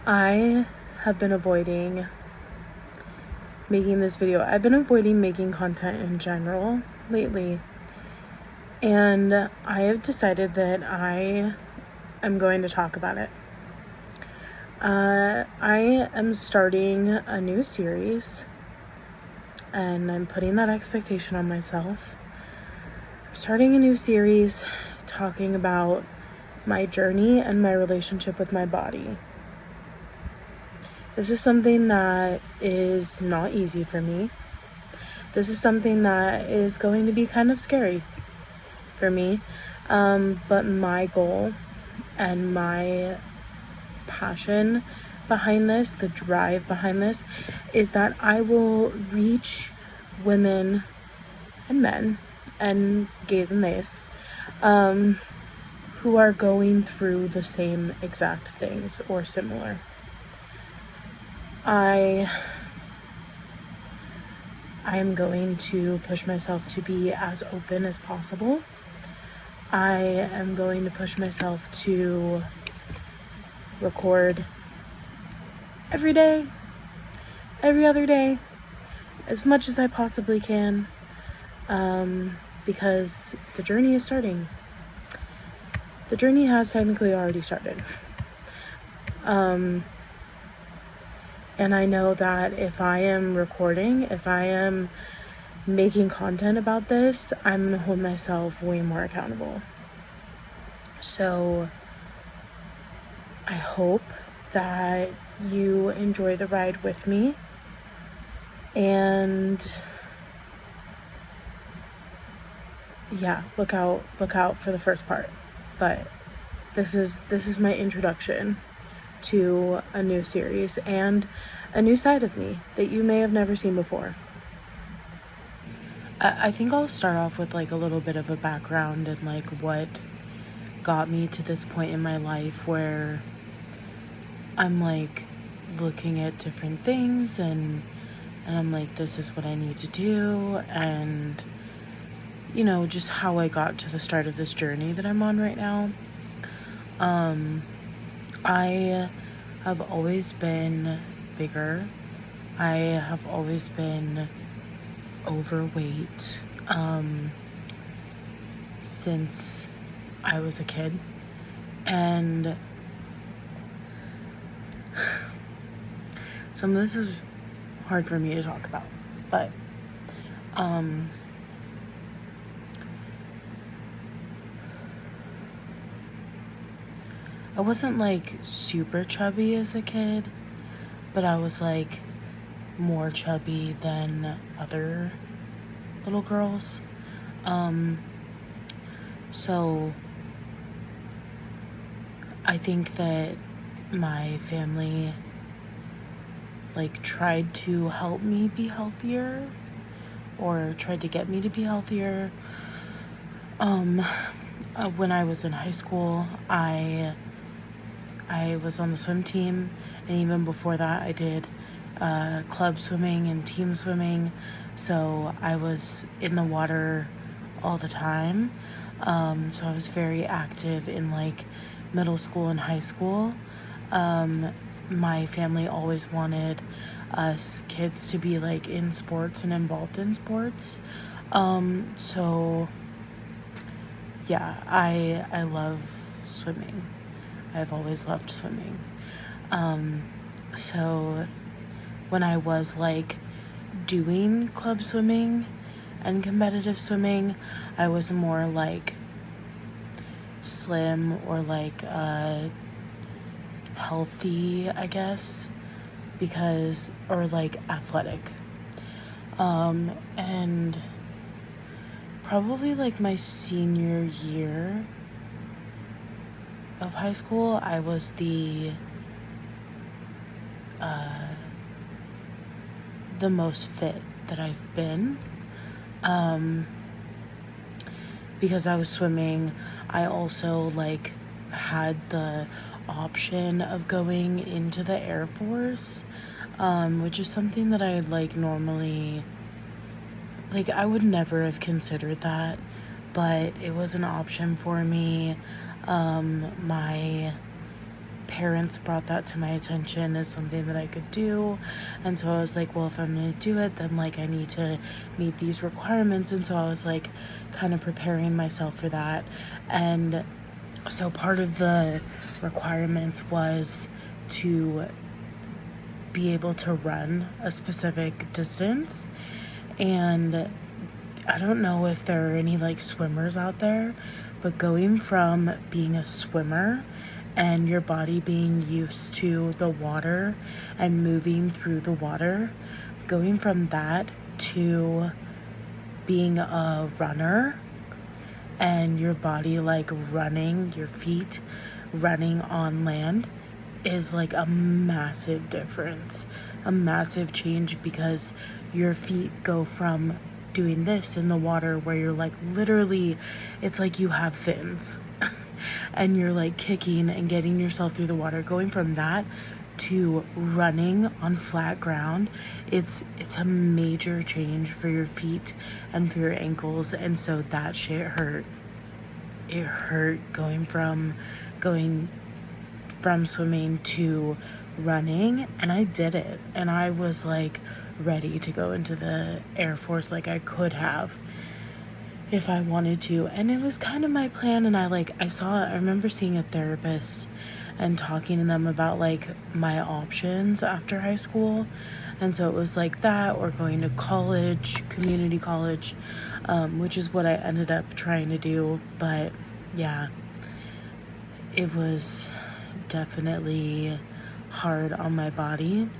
I have been avoiding making this video. I've been avoiding making content in general lately. And I have decided that I am going to talk about it. I am starting a new series, and I'm putting that expectation on myself. I'm starting a new series talking about my journey and my relationship with my body. This is something that is not easy for me. This is something that is going to be kind of scary for me. But my goal and my passion behind this, the drive behind this, is that I will reach women and men and gays and theys who are going through the same exact things or similar. I am going to push myself to be as open as possible. I am going to push myself to record every day, every other day, as much as I possibly can, because the journey is starting. The journey has technically already started. And I know that if I am recording, if I am making content about this, I'm going to hold myself way more accountable. So I hope that you enjoy the ride with me, and yeah, look out for the first part. But this is my introduction to a new series and a new side of me that you may have never seen before. I think I'll start off with like a little bit of a background and like what got me to this point in my life where I'm like looking at different things and I'm like, this is what I need to do, and you know, just how I got to the start of this journey that I'm on right now. I have always been bigger. I have always been overweight since I was a kid, and some of this is hard for me to talk about, but I wasn't like super chubby as a kid, but I was like more chubby than other little girls. So I think that my family like tried to help me be healthier or tried to get me to be healthier. When I was in high school, I was on the swim team, and even before that I did club swimming and team swimming, so I was in the water all the time. So I was very active in like middle school and high school. My family always wanted us kids to be like in sports and involved in sports. So yeah, I love swimming. I've always loved swimming. So when I was like doing club swimming and competitive swimming, I was more like slim or like healthy, I guess, because, or like athletic. And probably like my senior year of high school, I was the most fit that I've been. Because I was swimming, I also like had the option of going into the Air Force, which is something that I like normally, like I would never have considered that, but it was an option for me. My parents brought that to my attention as something that I could do. And so I was like, well, if I'm going to do it, then like I need to meet these requirements. And so I was like kind of preparing myself for that. And so part of the requirements was to be able to run a specific distance. And I don't know if there are any like swimmers out there, but going from being a swimmer and your body being used to the water and moving through the water, going from that to being a runner and your body like running, your feet running on land is like a massive difference, a massive change, because your feet go from doing this in the water where you're like literally, it's like you have fins and you're like kicking and getting yourself through the water, going from that to running on flat ground. It's a major change for your feet and for your ankles. And so that shit hurt. It hurt going from swimming to running, and I did it, and I was like ready to go into the Air Force. Like I could have if I wanted to, and it was kind of my plan. And I remember seeing a therapist and talking to them about like my options after high school. And so it was like that or going to college, community college, which is what I ended up trying to do. But yeah, it was definitely hard on my body.